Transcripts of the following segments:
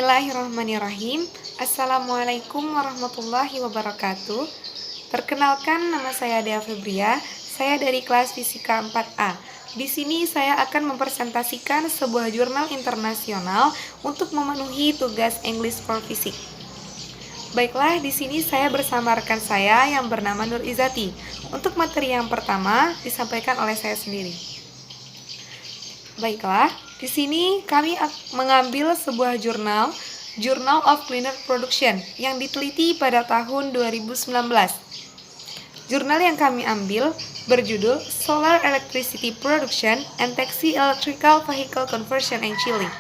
Bismillahirrahmanirrahim. Assalamualaikum warahmatullahi wabarakatuh. Perkenalkan, nama saya Dea Febria. Saya dari kelas Fisika 4A. Di sini saya akan mempresentasikan sebuah jurnal internasional untuk memenuhi tugas English for Physics. Baiklah, di sini saya bersama rekan saya yang bernama Nur Izati. Untuk materi yang pertama disampaikan oleh saya sendiri. Baiklah, di sini kami mengambil sebuah jurnal, Journal of Cleaner Production, yang diteliti pada tahun 2019. Jurnal yang kami ambil berjudul Solar Electricity Production and Taxi Electrical Vehicle Conversion in Chile.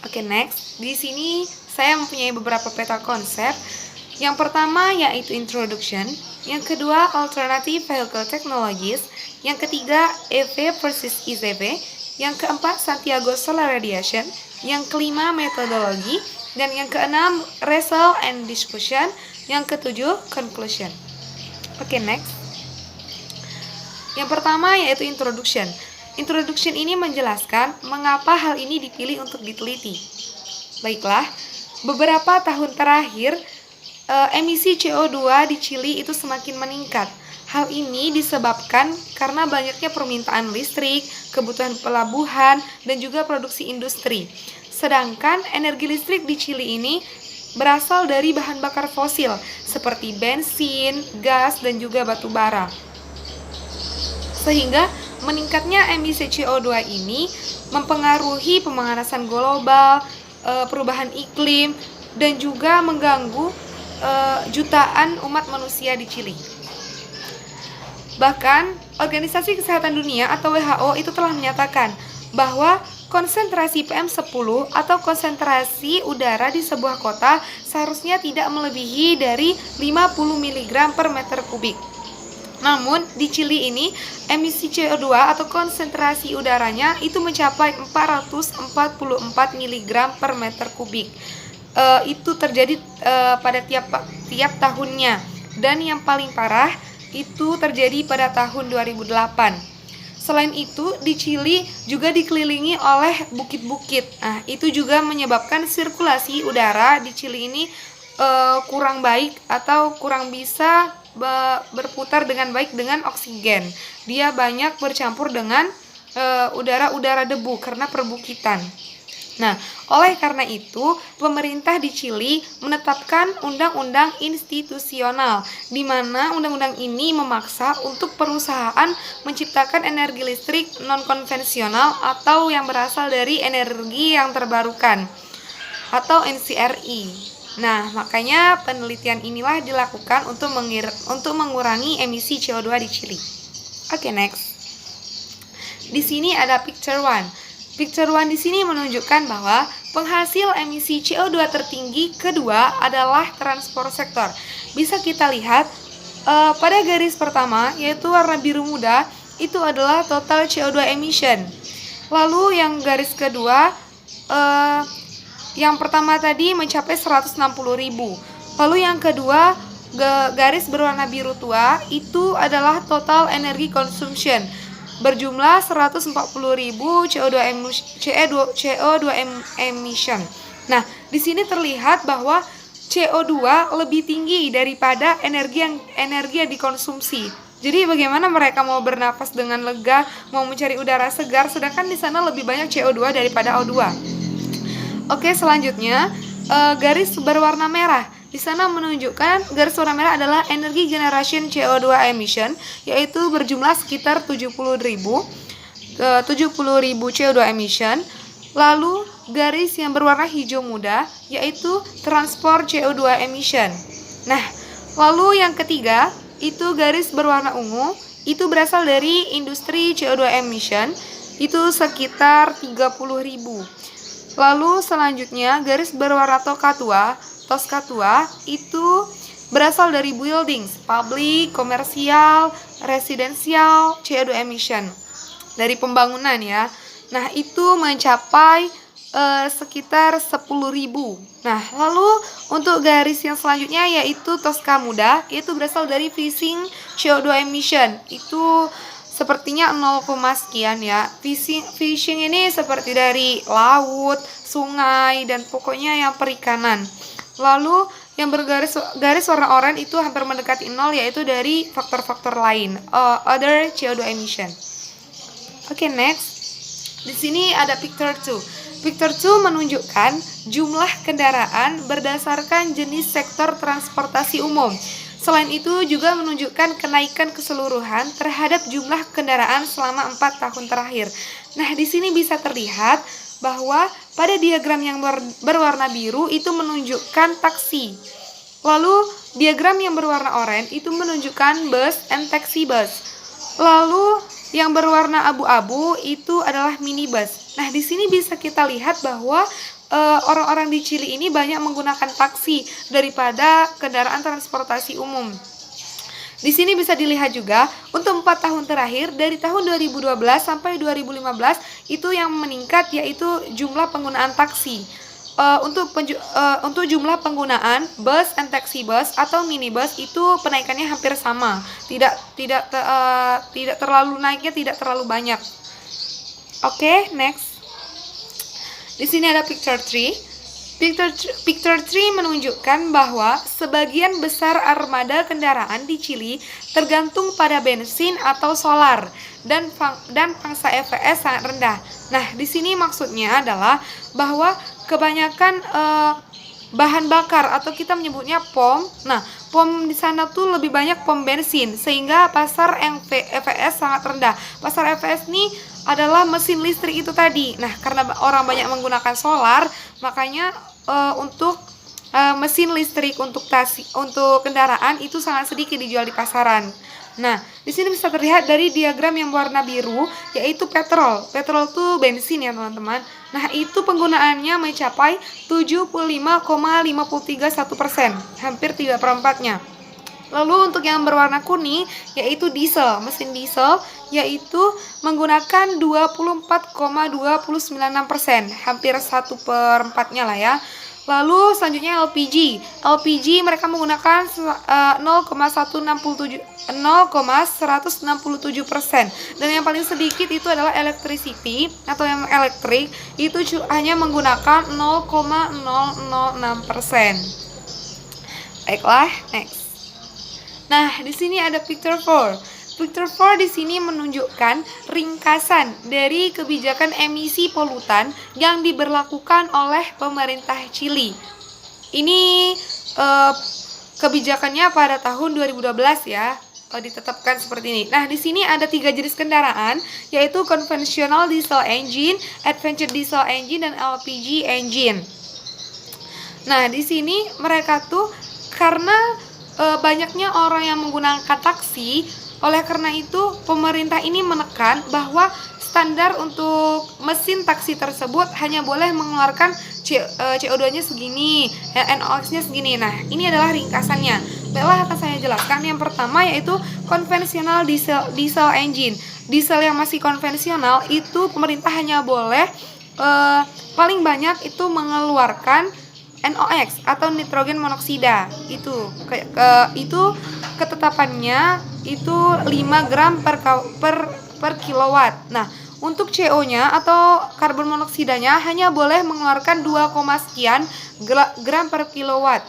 Oke, next. Di sini saya mempunyai beberapa peta konsep. Yang pertama yaitu Introduction, yang kedua Alternative Vehicle Technologies, yang ketiga EV versus IZV, yang keempat Santiago Solar Radiation, yang kelima Metodologi, dan yang keenam Result and Discussion, yang ketujuh Conclusion. Oke, next. Yang pertama yaitu Introduction. Introduction ini menjelaskan mengapa hal ini dipilih untuk diteliti. Baiklah, beberapa tahun terakhir emisi CO2 di Chili itu semakin meningkat. Hal ini disebabkan karena banyaknya permintaan listrik, kebutuhan pelabuhan, dan juga produksi industri. Sedangkan energi listrik di Chili ini berasal dari bahan bakar fosil seperti bensin, gas, dan juga batu bara. Sehingga meningkatnya emisi CO2 ini mempengaruhi pemanasan global, perubahan iklim, dan juga mengganggu jutaan umat manusia di Chili. Bahkan, Organisasi Kesehatan Dunia atau WHO itu telah menyatakan bahwa konsentrasi PM10 atau konsentrasi udara di sebuah kota seharusnya tidak melebihi dari 50 mg per meter kubik. Namun, di Chili ini, emisi CO2 atau konsentrasi udaranya itu mencapai 444 mg per meter kubik. Itu terjadi pada tiap tahunnya, dan yang paling parah itu terjadi pada tahun 2008. Selain itu, di Chili juga dikelilingi oleh bukit-bukit. Nah, itu juga menyebabkan sirkulasi udara di Chili ini kurang baik atau kurang bisa berputar dengan baik dengan oksigen. Dia banyak bercampur dengan udara-udara debu karena perbukitan. Nah, oleh karena itu, pemerintah di Chili menetapkan undang-undang institusional, di mana undang-undang ini memaksa untuk perusahaan menciptakan energi listrik non-konvensional atau yang berasal dari energi yang terbarukan, atau NCRI. Nah, makanya penelitian inilah dilakukan untuk mengurangi emisi CO2 di Chili. Oke, next. Di sini ada picture 1. Picture 1 di sini menunjukkan bahwa penghasil emisi CO2 tertinggi kedua adalah transport sektor. Bisa kita lihat pada garis pertama, yaitu warna biru muda, itu adalah total CO2 emission. Lalu yang garis kedua, yang pertama tadi mencapai 160.000. Lalu yang kedua, garis berwarna biru tua, itu adalah total energy consumption, berjumlah 140.000 CO2 emission. Nah, di sini terlihat bahwa CO2 lebih tinggi daripada energi yang dikonsumsi. Jadi bagaimana mereka mau bernapas dengan lega, mau mencari udara segar, sedangkan di sana lebih banyak CO2 daripada O2. Oke, selanjutnya garis berwarna merah. Di sana menunjukkan garis warna merah adalah energy generation CO2 emission, yaitu berjumlah sekitar 70.000 CO2 emission. Lalu garis yang berwarna hijau muda yaitu transport CO2 emission. Nah, lalu yang ketiga itu garis berwarna ungu, itu berasal dari industri CO2 emission, itu sekitar 30.000. Lalu selanjutnya garis berwarna Tosca tua itu berasal dari buildings, public, komersial, residential, CO2 emission, dari pembangunan ya. Nah, itu mencapai sekitar 10.000. Nah, lalu untuk garis yang selanjutnya yaitu Tosca muda, itu berasal dari fishing CO2 emission, itu sepertinya 0, sekian ya. Fishing ini seperti dari laut, sungai, dan pokoknya yang perikanan. Lalu yang garis warna oranye itu hampir mendekati 0, yaitu dari faktor-faktor lain, other CO2 emission. Oke, next. Di sini ada picture 2. Picture 2 menunjukkan jumlah kendaraan berdasarkan jenis sektor transportasi umum. Selain itu juga menunjukkan kenaikan keseluruhan terhadap jumlah kendaraan selama 4 tahun terakhir. Nah, di sini bisa terlihat bahwa pada diagram yang berwarna biru itu menunjukkan taksi. Lalu diagram yang berwarna oranye itu menunjukkan bus and taxi bus. Lalu yang berwarna abu-abu itu adalah minibus. Nah, di sini bisa kita lihat bahwa orang-orang di Chili ini banyak menggunakan taksi daripada kendaraan transportasi umum. Di sini bisa dilihat juga untuk 4 tahun terakhir dari tahun 2012 sampai 2015 itu yang meningkat yaitu jumlah penggunaan taksi. Untuk jumlah penggunaan bus and taxi bus atau minibus itu penaikannya hampir sama. Tidak terlalu naiknya, tidak terlalu banyak. Oke, next. Di sini ada picture 3. Picture 3 menunjukkan bahwa sebagian besar armada kendaraan di Chili tergantung pada bensin atau solar dan pangsa EVS sangat rendah. Nah, di sini maksudnya adalah bahwa kebanyakan bahan bakar atau kita menyebutnya POM. Nah, POM di sana tuh lebih banyak POM bensin sehingga pasar EVS sangat rendah. Pasar EVS ini adalah mesin listrik itu tadi. Nah, karena orang banyak menggunakan solar, makanya untuk mesin listrik untuk kendaraan itu sangat sedikit dijual di pasaran. Nah, di sini bisa terlihat dari diagram yang warna biru yaitu petrol. Petrol itu bensin ya, teman-teman. Nah, itu penggunaannya mencapai 75,531%, hampir 3/4-nya. Lalu untuk yang berwarna kuning yaitu diesel, mesin diesel yaitu menggunakan 24,296%, hampir 1/4-nya lah ya. Lalu selanjutnya LPG. LPG mereka menggunakan 0,167%. Dan yang paling sedikit itu adalah electricity atau yang elektrik itu hanya menggunakan 0,006%. Baiklah, next. Nah, di sini ada picture 4. Picture 4 di sini menunjukkan ringkasan dari kebijakan emisi polutan yang diberlakukan oleh pemerintah Chili. Ini kebijakannya pada tahun 2012 ya, ditetapkan seperti ini. Nah, di sini ada 3 jenis kendaraan yaitu conventional diesel engine, adventure diesel engine, dan LPG engine. Nah, di sini mereka tuh karena banyaknya orang yang menggunakan taksi, oleh karena itu pemerintah ini menekan bahwa standar untuk mesin taksi tersebut hanya boleh mengeluarkan CO2-nya segini, NOx-nya segini. Nah, ini adalah ringkasannya. Baiklah, akan saya jelaskan. Yang pertama yaitu konvensional diesel engine. Diesel yang masih konvensional itu pemerintah hanya boleh paling banyak itu mengeluarkan NOx atau nitrogen monoksida. Itu ketetapannya itu 5 gram per kilowatt. Nah, untuk CO-nya atau karbon monoksidanya hanya boleh mengeluarkan 2, sekian gram per kilowatt.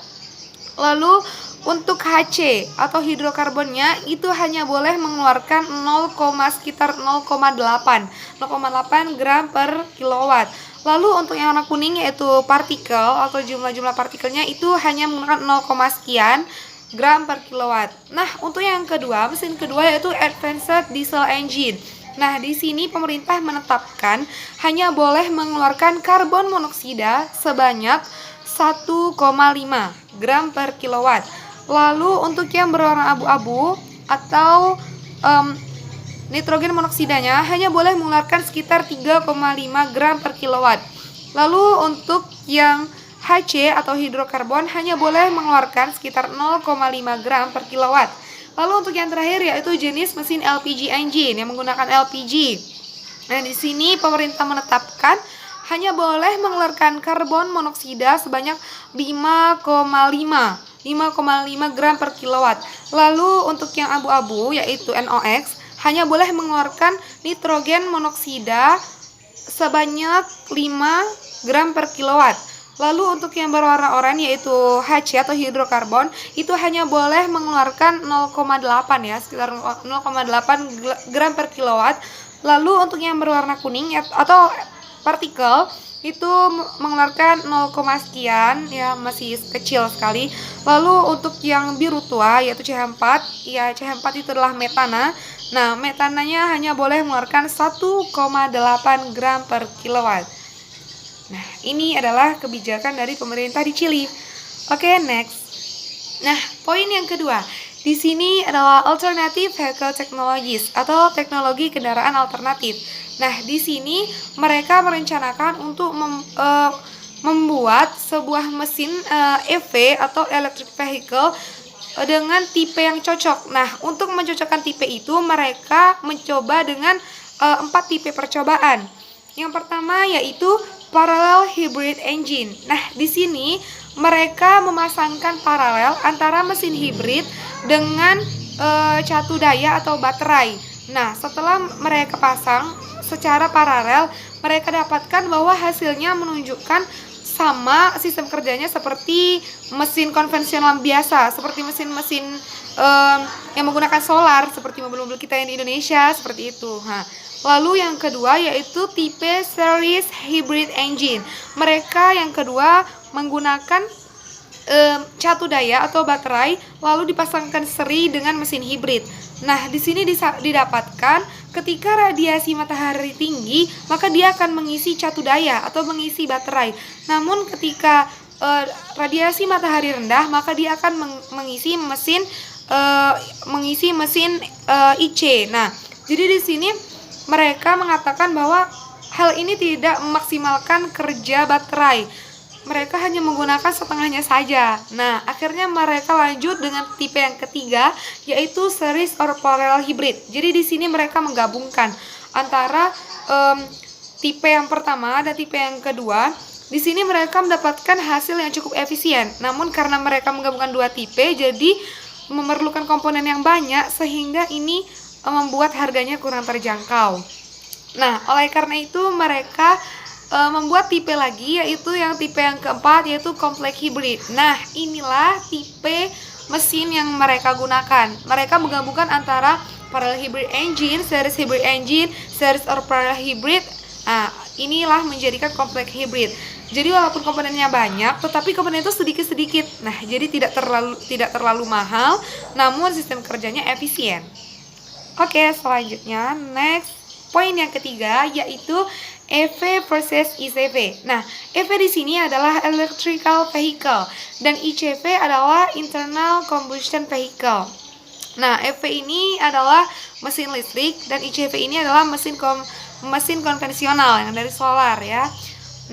Lalu untuk HC atau hidrokarbonnya itu hanya boleh mengeluarkan sekitar 0,8 gram per kilowatt. Lalu untuk yang warna kuning yaitu partikel atau jumlah partikelnya itu hanya menggunakan 0, sekian gram per kilowatt. Nah, untuk yang kedua, mesin kedua yaitu advanced diesel engine. Nah, di sini pemerintah menetapkan hanya boleh mengeluarkan karbon monoksida sebanyak 1,5 gram per kilowatt. Lalu untuk yang berwarna abu-abu atau nitrogen monoksidanya hanya boleh mengeluarkan sekitar 3,5 gram per kilowatt. Lalu untuk yang HC atau hidrokarbon hanya boleh mengeluarkan sekitar 0,5 gram per kilowatt. Lalu untuk yang terakhir yaitu jenis mesin LPG engine yang menggunakan LPG. Nah, di sini pemerintah menetapkan hanya boleh mengeluarkan karbon monoksida sebanyak 5,5 gram per kilowatt. Lalu untuk yang abu-abu yaitu NOx hanya boleh mengeluarkan nitrogen monoksida sebanyak 5 gram per kilowatt. Lalu untuk yang berwarna oranye yaitu HC atau hidrokarbon itu hanya boleh mengeluarkan 0,8 ya, sekitar 0,8 gram per kilowatt. Lalu untuk yang berwarna kuning atau partikel itu mengeluarkan 0, sekian ya, masih kecil sekali. Lalu untuk yang biru tua yaitu CH4, ya CH4 itu adalah metana. Nah, metananya hanya boleh mengeluarkan 1,8 gram per kilowatt. Nah, ini adalah kebijakan dari pemerintah di Chili. Oke, next. Nah, poin yang kedua. Di sini adalah alternative vehicle technologies atau teknologi kendaraan alternatif. Nah, di sini mereka merencanakan untuk membuat sebuah mesin EV atau electric vehicle dengan tipe yang cocok. Nah, untuk mencocokkan tipe itu mereka mencoba dengan 4 tipe percobaan. Yang pertama yaitu parallel hybrid engine. Nah, di sini mereka memasangkan paralel antara mesin hibrid dengan catu daya atau baterai. Nah, setelah mereka pasang secara paralel, mereka dapatkan bahwa hasilnya menunjukkan sama sistem kerjanya seperti mesin konvensional biasa, seperti mesin-mesin yang menggunakan solar, seperti mobil-mobil kita yang di Indonesia, seperti itu. Nah, lalu yang kedua yaitu tipe series hybrid engine. Mereka yang kedua menggunakan catu daya atau baterai lalu dipasangkan seri dengan mesin hibrid. Nah, di sini didapatkan ketika radiasi matahari tinggi, maka dia akan mengisi catu daya atau mengisi baterai. Namun ketika radiasi matahari rendah, maka dia akan mengisi mesin IC. Nah, jadi di sini mereka mengatakan bahwa hal ini tidak memaksimalkan kerja baterai. Mereka hanya menggunakan setengahnya saja. Nah, akhirnya mereka lanjut dengan tipe yang ketiga, yaitu series or parallel hybrid. Jadi di sini mereka menggabungkan antara tipe yang pertama dan tipe yang kedua. Di sini mereka mendapatkan hasil yang cukup efisien. Namun karena mereka menggabungkan dua tipe, jadi memerlukan komponen yang banyak sehingga ini membuat harganya kurang terjangkau. Nah, oleh karena itu mereka membuat tipe lagi, yaitu yang tipe yang keempat, yaitu complex hybrid. Nah, inilah tipe mesin yang mereka gunakan. Mereka menggabungkan antara parallel hybrid engine, series hybrid engine, series or parallel hybrid. Nah, inilah menjadikan complex hybrid. Jadi walaupun komponennya banyak, tetapi komponen itu sedikit-sedikit. Nah, jadi tidak terlalu mahal, namun sistem kerjanya efisien. Oke, selanjutnya next poin yang ketiga yaitu EV versus ICV. Nah, EV di sini adalah electrical vehicle dan ICV adalah internal combustion vehicle. Nah, EV ini adalah mesin listrik dan ICV ini adalah mesin konvensional yang dari solar ya.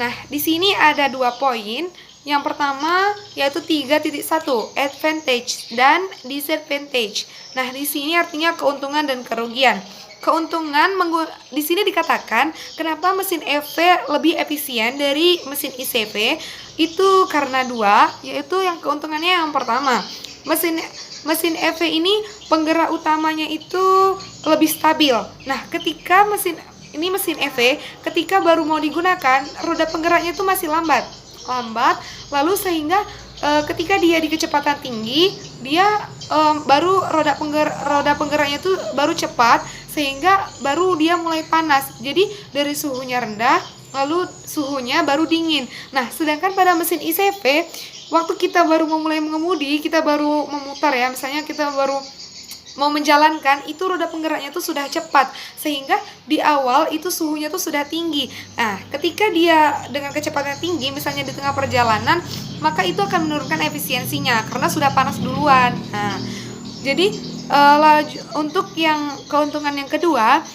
Nah, di sini ada 2 poin. Yang pertama yaitu 3.1 advantage dan disadvantage. Nah, di sini artinya keuntungan dan kerugian. Keuntungan di sini dikatakan kenapa mesin EV lebih efisien dari mesin ICV itu karena 2, yaitu yang keuntungannya yang pertama, mesin EV ini penggerak utamanya itu lebih stabil. Nah, ketika mesin EV ketika baru mau digunakan, roda penggeraknya itu masih lambat lalu sehingga ketika dia di kecepatan tinggi, dia baru roda penggeraknya itu baru cepat sehingga baru dia mulai panas. Jadi dari suhunya rendah lalu suhunya baru dingin. Nah, sedangkan pada mesin ICV waktu kita baru memulai mengemudi, kita baru memutar ya, misalnya kita baru mau menjalankan, itu roda penggeraknya itu sudah cepat sehingga di awal itu suhunya tuh sudah tinggi. Nah, ketika dia dengan kecepatan tinggi misalnya di tengah perjalanan, maka itu akan menurunkan efisiensinya karena sudah panas duluan. Nah, jadi untuk yang keuntungan yang kedua,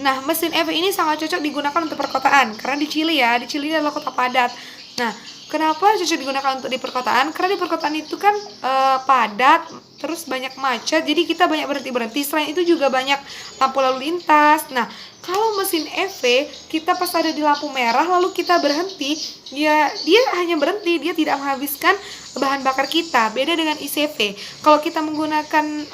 nah mesin EV ini sangat cocok digunakan untuk perkotaan karena di Chili adalah kota padat. Nah, kenapa cocok digunakan untuk di perkotaan? Karena di perkotaan itu kan padat, terus banyak macet, jadi kita banyak berhenti-berhenti. Selain itu juga banyak lampu lalu lintas. Nah, kalau mesin EV, kita pas ada di lampu merah lalu kita berhenti, dia hanya berhenti, dia tidak menghabiskan bahan bakar kita. Beda dengan ICV. Kalau kita menggunakan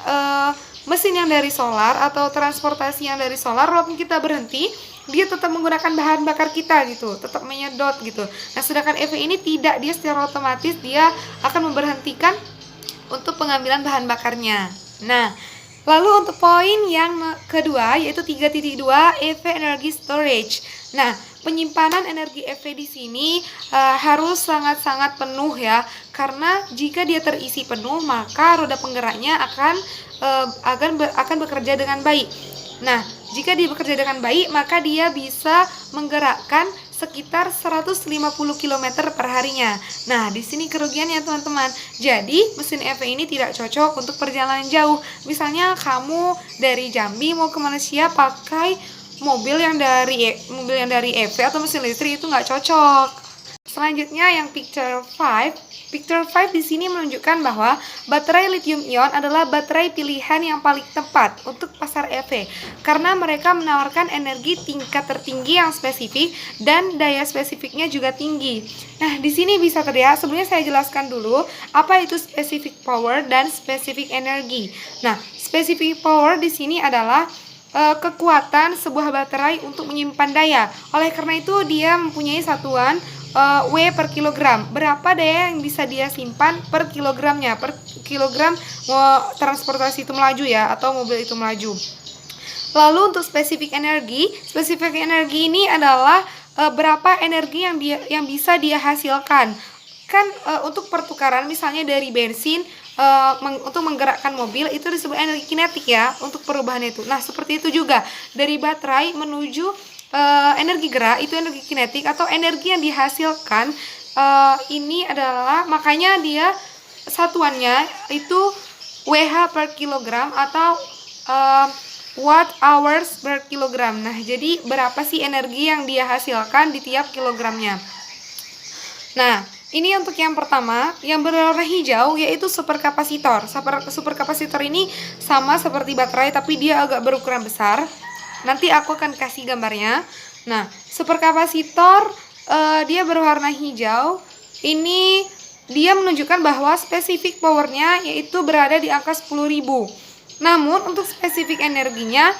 mesin yang dari solar atau transportasi yang dari solar, walaupun kita berhenti, dia tetap menggunakan bahan bakar kita gitu, tetap menyedot gitu. Nah, sedangkan EV ini tidak, dia secara otomatis dia akan memberhentikan untuk pengambilan bahan bakarnya. Nah, lalu untuk poin yang kedua yaitu 3.2 EV Energy Storage. Nah, penyimpanan energi EV di sini harus sangat-sangat penuh ya, karena jika dia terisi penuh maka roda penggeraknya akan bekerja dengan baik. Nah, jika dia bekerja dengan baik maka dia bisa menggerakkan sekitar 150 km per harinya. Nah, di sini kerugiannya teman-teman. Jadi, mesin EV ini tidak cocok untuk perjalanan jauh. Misalnya kamu dari Jambi mau ke Malaysia pakai mobil yang dari EV atau mesin listrik, itu nggak cocok. Selanjutnya yang picture 5. Picture 5 di sini menunjukkan bahwa baterai lithium ion adalah baterai pilihan yang paling tepat untuk pasar EV karena mereka menawarkan energi tingkat tertinggi yang spesifik dan daya spesifiknya juga tinggi. Nah, di sini bisa terlihat, sebelumnya saya jelaskan dulu apa itu specific power dan specific energy. Nah, specific power di sini adalah kekuatan sebuah baterai untuk menyimpan daya. Oleh karena itu dia mempunyai satuan W per kilogram. Berapa daya yang bisa dia simpan per kilogramnya, per kilogram transportasi itu melaju ya, atau mobil itu melaju. Lalu untuk spesifik energi ini adalah berapa energi yang bisa dia hasilkan. Kan untuk pertukaran misalnya dari bensin untuk menggerakkan mobil itu disebut energi kinetik ya, untuk perubahan itu. Nah, seperti itu juga dari baterai menuju energi gerak itu energi kinetik atau energi yang dihasilkan. Ini adalah, makanya dia satuannya itu WH per kilogram atau watt hours per kilogram. Nah, jadi berapa sih energi yang dia hasilkan di tiap kilogramnya. Nah, ini untuk yang pertama, yang berwarna hijau yaitu superkapasitor. Superkapasitor ini sama seperti baterai tapi dia agak berukuran besar. Nanti aku akan kasih gambarnya. Nah, superkapasitor dia berwarna hijau. Ini dia menunjukkan bahwa spesifik powernya yaitu berada di angka 10.000. Namun untuk spesifik energinya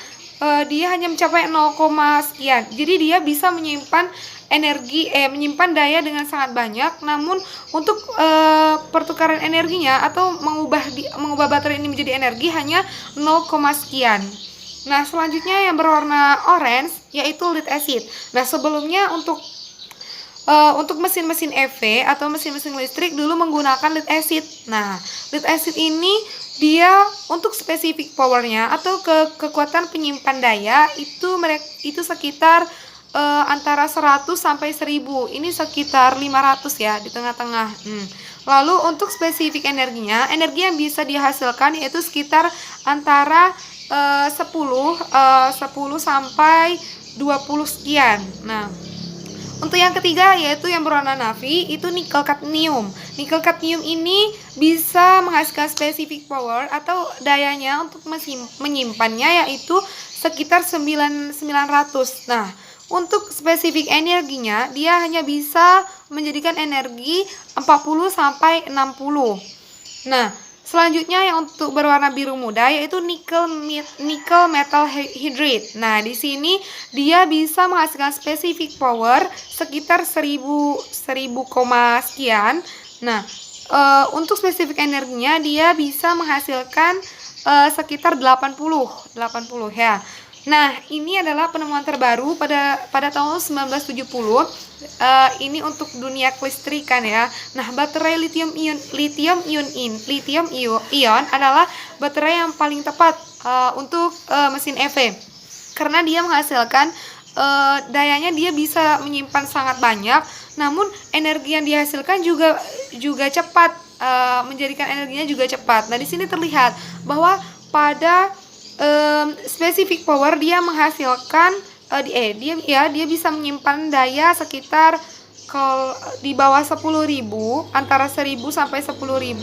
dia hanya mencapai 0, sekian. Jadi dia bisa menyimpan menyimpan daya dengan sangat banyak. Namun untuk pertukaran energinya atau mengubah baterai ini menjadi energi hanya 0, sekian. Nah, selanjutnya yang berwarna orange yaitu lead acid. Nah, sebelumnya untuk mesin-mesin EV atau mesin-mesin listrik dulu menggunakan lead acid. Nah, lead acid ini dia untuk spesifik powernya atau kekuatan penyimpan daya itu sekitar antara 100 sampai 1000. Ini sekitar 500 ya di tengah-tengah. Lalu untuk spesifik energinya, energi yang bisa dihasilkan yaitu sekitar antara 10 sampai 20 sekian. Nah, untuk yang ketiga yaitu yang berwarna navy itu nikel kadmium. Nikel kadmium ini bisa menghasilkan spesifik power atau dayanya untuk menyimpannya yaitu sekitar 900. Nah, untuk spesifik energinya dia hanya bisa menjadikan energi 40 sampai 60. Nah, selanjutnya yang untuk berwarna biru muda yaitu nikel metal hydride. Nah, di sini dia bisa menghasilkan spesifik power sekitar 1000 sekian. Nah, untuk spesifik energinya dia bisa menghasilkan sekitar 80 ya. Nah, ini adalah penemuan terbaru pada tahun 1970. Ini untuk dunia kelistrikan ya. Nah, baterai lithium ion adalah baterai yang paling tepat untuk mesin EV karena dia menghasilkan dayanya, dia bisa menyimpan sangat banyak, namun energi yang dihasilkan juga cepat, menjadikan energinya juga cepat. Nah, di sini terlihat bahwa pada spesifik power dia menghasilkan dia bisa menyimpan daya sekitar di bawah 10.000, antara 1.000 sampai 10.000.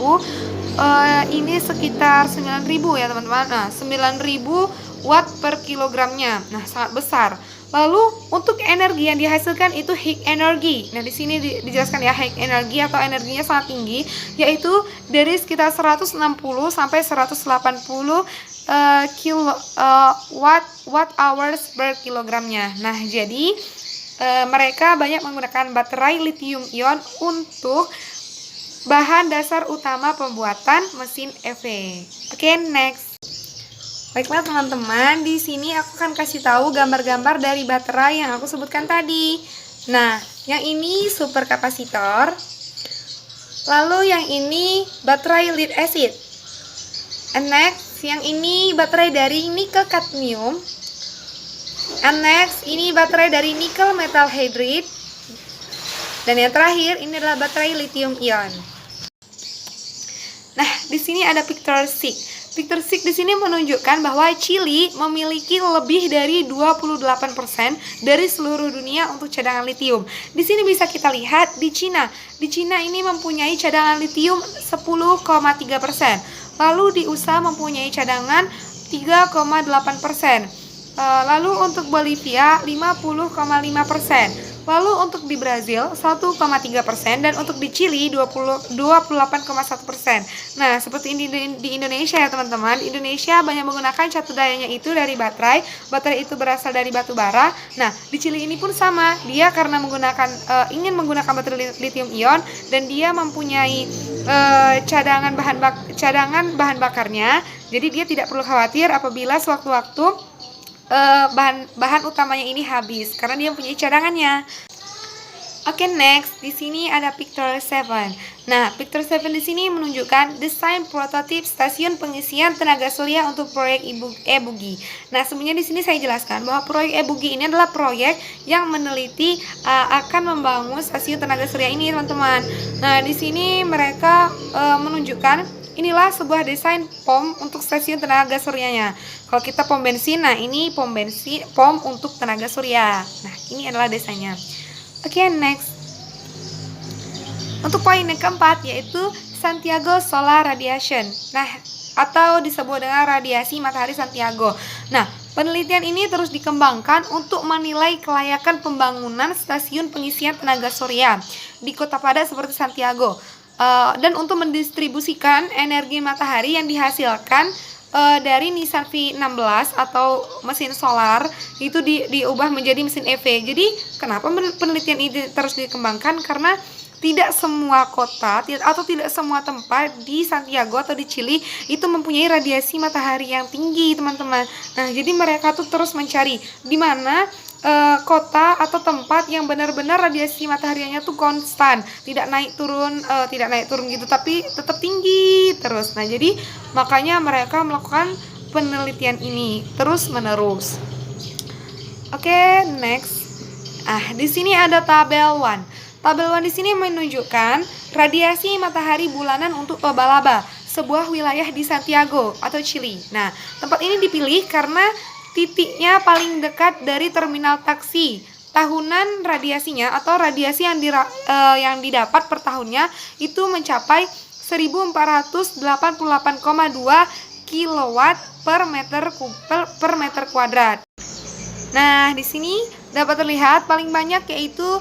Ini sekitar 9.000 ya teman-teman. Nah, 9.000 watt per kilogramnya. Nah, sangat besar. Lalu untuk energi yang dihasilkan itu high energy. Nah, di sini dijelaskan ya, high energy atau energinya sangat tinggi, yaitu dari sekitar 160 sampai 180 watt hours per kilogramnya. Nah, jadi mereka banyak menggunakan baterai lithium ion untuk bahan dasar utama pembuatan mesin EV. Oke, next. Baiklah teman-teman, di sini aku akan kasih tahu gambar-gambar dari baterai yang aku sebutkan tadi. Nah, yang ini superkapasitor. Lalu yang ini baterai lead acid. And next, yang ini baterai dari nikel kadmium. And next, ini baterai dari nikel metal hydride. Dan yang terakhir, ini adalah baterai lithium ion. Nah, di sini ada picture 6. Picture 6 di sini menunjukkan bahwa Chili memiliki lebih dari 28% dari seluruh dunia untuk cadangan litium. Di sini bisa kita lihat di Cina. Di Cina ini mempunyai cadangan litium 10,3%. Lalu di USA mempunyai cadangan 3,8%. Lalu untuk Bolivia 50,5%. Lalu untuk di Brazil 1,3% dan untuk di Chili 28,1%. Nah, seperti ini di Indonesia ya teman-teman. Indonesia banyak menggunakan catur dayanya itu dari baterai. Baterai itu berasal dari batu bara. Nah, di Chili ini pun sama. Dia karena ingin menggunakan baterai lithium ion dan dia mempunyai cadangan bahan bakarnya. Jadi dia tidak perlu khawatir apabila sewaktu-waktu bahan utamanya ini habis karena dia punya cadangannya. Oke, next, di sini ada picture 7. Nah, picture 7 di sini menunjukkan desain prototip stasiun pengisian tenaga surya untuk proyek e-Bugi. Nah, sebenarnya di sini saya jelaskan bahwa proyek e-Bugi ini adalah proyek yang meneliti akan membangun stasiun tenaga surya ini, teman-teman. Nah, di sini mereka menunjukkan inilah sebuah desain pom untuk stasiun tenaga suryanya. Kalau kita pom bensin, nah ini pom untuk tenaga surya. Nah, ini adalah desainnya. Oke, next. Untuk poin yang keempat yaitu Santiago Solar Radiation. Nah, atau disebut dengan radiasi matahari Santiago. Nah, penelitian ini terus dikembangkan untuk menilai kelayakan pembangunan stasiun pengisian tenaga surya di kota padat seperti Santiago. Dan untuk mendistribusikan energi matahari yang dihasilkan dari Nissan V16 atau mesin solar itu diubah menjadi mesin EV. Jadi kenapa penelitian ini terus dikembangkan? Karena tidak semua kota atau tidak semua tempat di Santiago atau di Chili itu mempunyai radiasi matahari yang tinggi, teman-teman. Nah, jadi mereka tuh terus mencari di mana kota atau tempat yang benar-benar radiasi mataharinya tuh konstan, tidak naik turun gitu, tapi tetap tinggi terus. Nah, jadi makanya mereka melakukan penelitian ini terus menerus. Oke, next. Di sini ada tabel 1. Tabel 1 di sini menunjukkan radiasi matahari bulanan untuk laba-laba, sebuah wilayah di Santiago atau Chili. Nah, tempat ini dipilih karena titiknya paling dekat dari terminal taksi. Tahunan radiasinya atau radiasi yang didapat per tahunnya itu mencapai 1488,2 kilowatt per meter kuadrat. Nah, di sini dapat terlihat paling banyak yaitu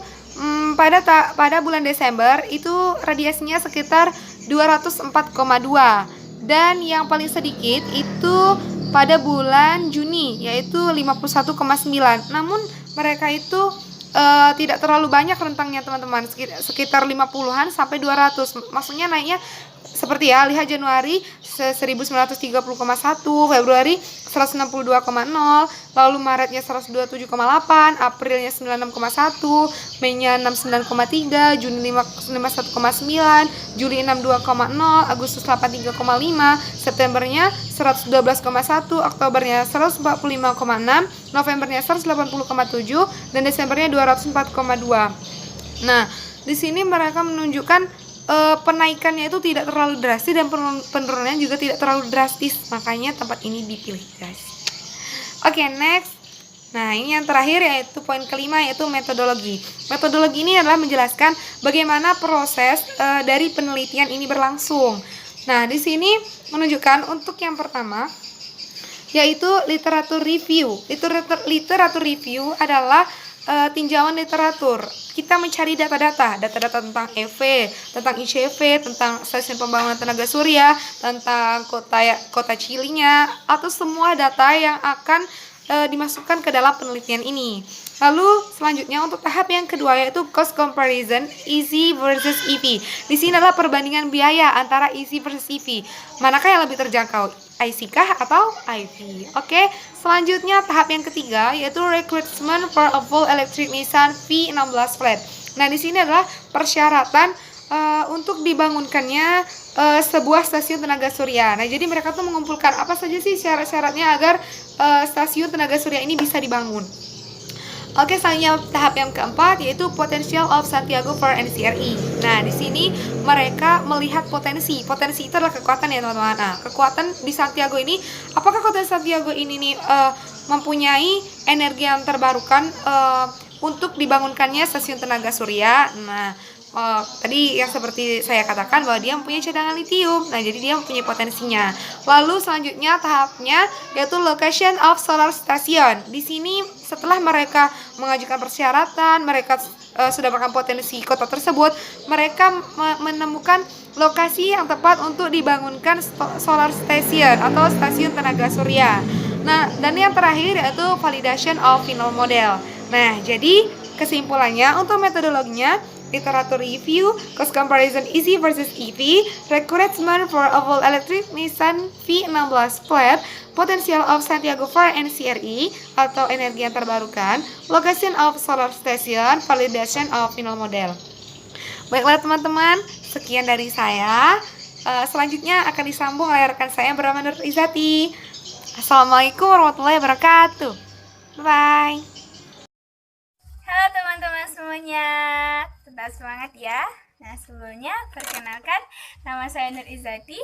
pada bulan Desember itu radiasinya sekitar 204,2 dan yang paling sedikit itu pada bulan Juni yaitu 51,9. Namun mereka itu tidak terlalu banyak rentangnya, teman-teman, sekitar 50-an sampai 200. Maksudnya naiknya seperti ya, lihat Januari 1930,1, Februari 162,0, lalu Maretnya 127,8, Aprilnya 96,1, Mei-nya 69,3, Juni 51,9, Juli 62,0, Agustus 83,5, Septembernya 112,1, Oktobernya 145,6, Novembernya 180,7, dan Desembernya 204,2. Nah, di sini mereka menunjukkan penaikannya itu tidak terlalu drastis dan penurunannya juga tidak terlalu drastis, makanya tempat ini dipilih, guys. Oke, next. Nah, ini yang terakhir yaitu poin kelima yaitu metodologi. Metodologi ini adalah menjelaskan bagaimana proses dari penelitian ini berlangsung. Nah, di sini menunjukkan untuk yang pertama yaitu literatur review. Literatur review adalah tinjauan literatur. Kita mencari data-data tentang EV, tentang ICV, tentang stasiun pembangunan tenaga surya, tentang kota Cilinya, atau semua data yang akan dimasukkan ke dalam penelitian ini. Lalu selanjutnya untuk tahap yang kedua yaitu cost comparison EV versus EV. Di sini adalah perbandingan biaya antara EV versus EV. Manakah yang lebih terjangkau? IC kah atau IV? Oke, selanjutnya tahap yang ketiga yaitu recruitment for a full electric Nissan V16 flat. Nah, di sini adalah persyaratan untuk dibangunkannya sebuah stasiun tenaga surya. Nah, jadi mereka tuh mengumpulkan apa saja sih syarat-syaratnya agar stasiun tenaga surya ini bisa dibangun. Oke, selanjutnya tahap yang keempat yaitu Potential of Santiago for NCRI. Nah, di sini mereka melihat potensi. Potensi itu adalah kekuatan ya, teman-teman. Nah, kekuatan di Santiago ini, apakah kota Santiago ini nih mempunyai energi yang terbarukan untuk dibangunkannya stasiun tenaga surya? Nah, tadi yang seperti saya katakan bahwa dia mempunyai cadangan litium. Nah, jadi dia mempunyai potensinya. Lalu selanjutnya tahapnya yaitu location of solar station. Di sini setelah mereka mengajukan persyaratan, mereka sudah melakukan potensi kota tersebut, mereka menemukan lokasi yang tepat untuk dibangunkan solar station atau stasiun tenaga surya. Nah, dan yang terakhir yaitu validation of final model. Nah, jadi kesimpulannya untuk metodologinya literatur review, cost comparison EV versus EV, recruitment for a full electric Nissan V16 flat, potential of Santiago for NCRI atau energi yang terbarukan, location of solar station, validation of final model. Baiklah teman-teman, sekian dari saya. Selanjutnya akan disambung oleh rekan saya bernama Nur Izati. Assalamualaikum warahmatullahi wabarakatuh. Bye. Halo teman-teman semuanya, tetap semangat ya. Nah, sebelumnya perkenalkan, nama saya Nur Izati.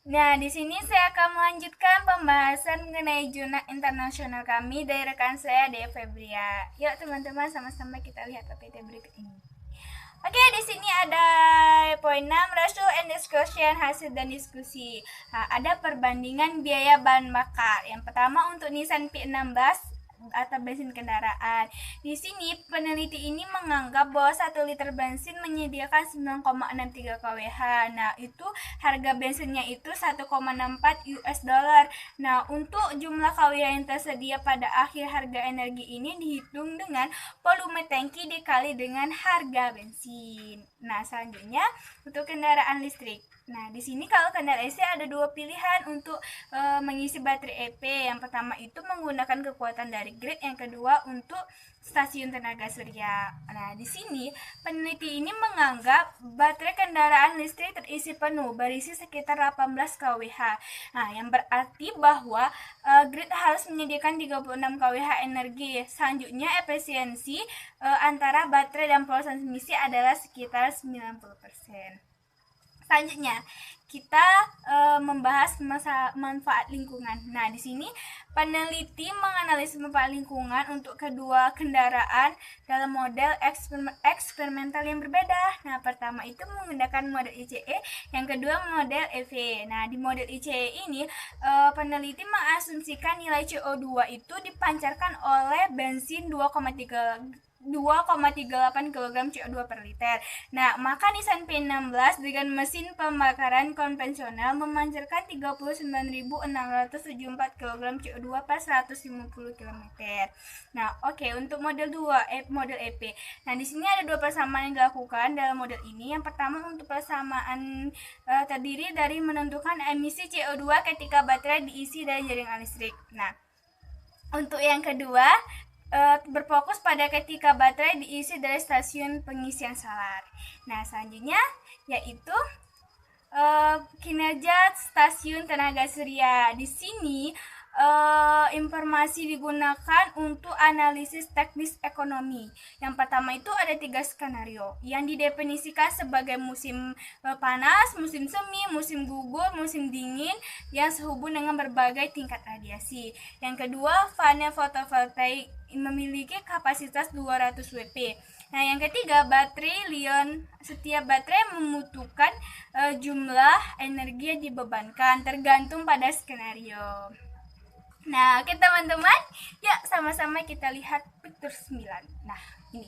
Nah, di sini saya akan melanjutkan pembahasan mengenai jurnal internasional kami dari rekan saya Dea Febria. Yuk teman-teman, sama-sama kita lihat PPT berikut ini. Oke, di sini ada poin 6, ratio and discussion, hasil dan diskusi. Nah, ada perbandingan biaya bahan bakar. Yang pertama untuk Nissan P16 atau bensin kendaraan. Di sini peneliti ini menganggap bahwa 1 liter bensin menyediakan 9,63 kWh. Nah, itu harga bensinnya itu 1,64 US dollar. Nah, untuk jumlah kWh yang tersedia pada akhir harga energi ini dihitung dengan volume tangki dikali dengan harga bensin. Nah, selanjutnya untuk kendaraan listrik. Nah, di sini kalau kendaraan listrik ada dua pilihan untuk mengisi baterai EP. Yang pertama itu menggunakan kekuatan dari grid, yang kedua untuk stasiun tenaga surya. Nah, di sini peneliti ini menganggap baterai kendaraan listrik terisi penuh, berisi sekitar 18 kWh. Nah, yang berarti bahwa grid harus menyediakan 36 kWh energi. Selanjutnya efisiensi antara baterai dan proses emisi adalah sekitar 90%. Selanjutnya kita membahas manfaat lingkungan. Nah, di sini peneliti menganalisis manfaat lingkungan untuk kedua kendaraan dalam model eksperimental yang berbeda. Nah, pertama itu menggunakan model ICE, yang kedua model EV. Nah, di model ICE ini peneliti mengasumsikan nilai CO2 itu dipancarkan oleh bensin 2,38 kg CO2 per liter. Nah, maka Nissan P16 dengan mesin pembakaran konvensional memancarkan 39.674 kg CO2 per 150 km. Nah, oke, untuk model 2, model EP. Nah, di sini ada dua persamaan yang dilakukan dalam model ini. Yang pertama untuk persamaan terdiri dari menentukan emisi CO2 ketika baterai diisi dari jaringan listrik. Nah, untuk yang kedua berfokus pada ketika baterai diisi dari stasiun pengisian solar. Nah, selanjutnya yaitu kinerja stasiun tenaga surya. Di sini informasi digunakan untuk analisis teknis ekonomi. Yang pertama itu ada 3 skenario yang didefinisikan sebagai musim panas, musim semi, musim gugur, musim dingin yang sehubung dengan berbagai tingkat radiasi. Yang kedua, panel fotovoltaik memiliki kapasitas 200 WP. Nah, yang ketiga, baterai Li-ion. Setiap baterai membutuhkan jumlah energi yang dibebankan tergantung pada skenario. Nah, oke teman-teman, yuk sama-sama kita lihat picture 9. Nah, ini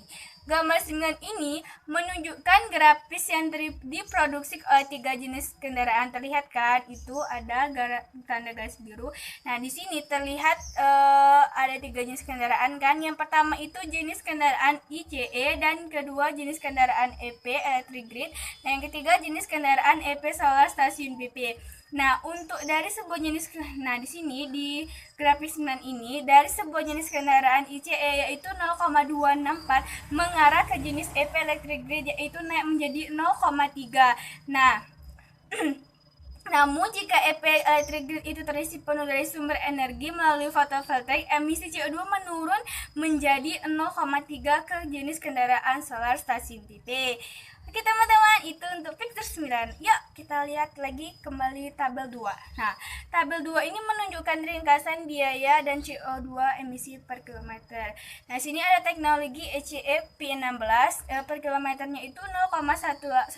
gambar 9 ini menunjukkan grafis yang diproduksi oleh 3 jenis kendaraan. Terlihat kan? Itu ada tanda garis biru. Nah, di sini terlihat ada 3 jenis kendaraan kan. Yang pertama itu jenis kendaraan ICE, dan kedua jenis kendaraan EP electric grid, dan yang ketiga jenis kendaraan EP solar stasiun PP. Nah, untuk dari sebuah jenis, nah di sini di grafis 9 ini dari sebuah jenis kendaraan ICE yaitu 0,264 mengarah ke jenis EP electric grid yaitu naik menjadi 0,3. Nah, namun jika EP electric grid itu terisi penuh dari sumber energi melalui fotovoltaik, emisi CO2 menurun menjadi 0,3 ke jenis kendaraan solar stasiun PP. Oke teman-teman, itu untuk picture 9. Yuk kita lihat lagi kembali tabel 2. Nah, tabel 2 ini menunjukkan ringkasan biaya dan CO2 emisi per kilometer. Nah, sini ada teknologi ECE P16, per kilometernya itu 0,182.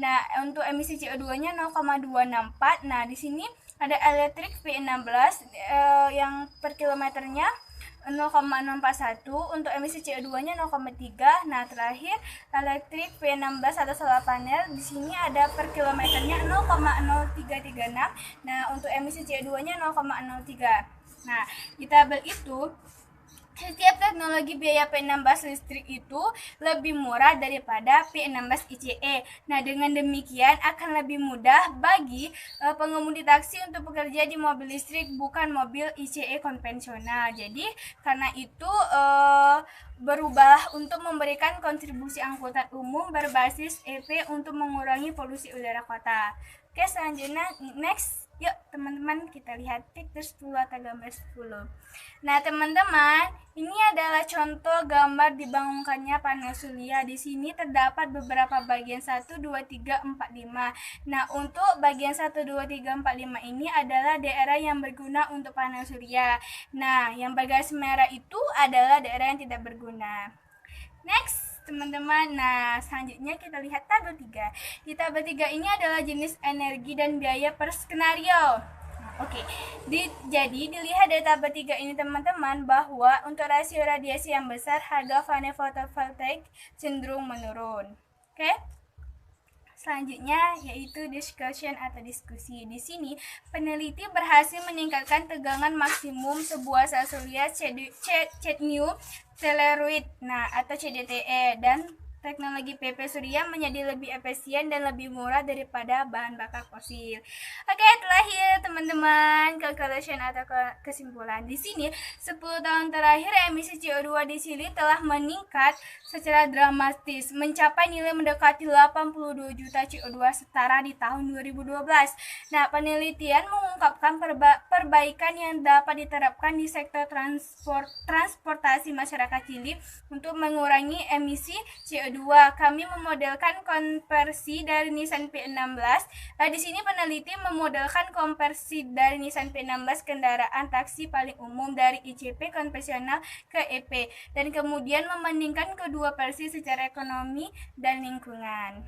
Nah, untuk emisi CO2-nya 0,264. Nah, di sini ada elektrik P16 yang per kilometernya 0,641, untuk emisi CO2-nya 0,3. Nah, terakhir elektrik P16 atau solar panel di sini ada per kilometernya 0,0336. Nah, untuk emisi CO2-nya 0,03. Nah, di tabel itu setiap teknologi biaya P16 listrik itu lebih murah daripada P16 ICE. Nah, dengan demikian akan lebih mudah bagi pengemudi taksi untuk bekerja di mobil listrik bukan mobil ICE konvensional. Jadi, karena itu berubah untuk memberikan kontribusi angkutan umum berbasis EP untuk mengurangi polusi udara kota. Oke, selanjutnya next. Yuk teman-teman kita lihat picture 10 atau gambar 10. Nah teman-teman, ini adalah contoh gambar dibangunkannya panel surya. Di sini terdapat beberapa bagian 1, 2, 3, 4, 5. Nah untuk bagian 1, 2, 3, 4, 5 ini adalah daerah yang berguna untuk panel surya. Nah yang bergaris merah itu adalah daerah yang tidak berguna. Next teman-teman, nah selanjutnya kita lihat tabel 3. Di tabel 3 ini adalah jenis energi dan biaya per skenario. Oke, jadi dilihat dari tabel 3 ini teman-teman bahwa untuk rasio radiasi yang besar harga panel fotovoltaik cenderung menurun. Oke. Selanjutnya yaitu discussion atau diskusi. Di sini peneliti berhasil meningkatkan tegangan maksimum sebuah sel surya cadmium telluride, nah atau CDTE, dan teknologi PP surya menjadi lebih efisien dan lebih murah daripada bahan bakar fosil. Oke, terakhir teman-teman, conclusion atau kesimpulan. Di sini 10 tahun terakhir emisi CO2 di Chili telah meningkat secara dramatis, mencapai nilai mendekati 82 juta CO2 setara di tahun 2012. Nah, penelitian mengungkapkan perbaikan yang dapat diterapkan di sektor transportasi masyarakat Chili untuk mengurangi emisi CO2. Kami memodelkan konversi dari Nissan P16. Di sini peneliti memodelkan konversi dari Nissan P16 kendaraan taksi paling umum dari ICP konvensional ke EP, dan kemudian membandingkan kedua versi secara ekonomi dan lingkungan.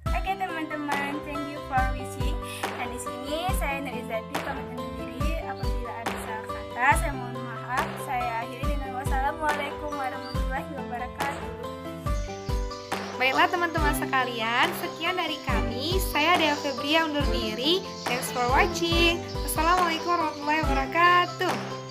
Oke teman-teman, thank you for watching. Nah di sini saya Nur Izzati pamit undur diri. Apabila ada salah kata, saya mohon maaf. Saya akhiri dengan wassalamualaikum warahmatullahi wabarakatuh. Baiklah teman-teman sekalian, sekian dari kami. Saya Dea Febria undur diri. Thanks for watching. Wassalamualaikum warahmatullahi wabarakatuh.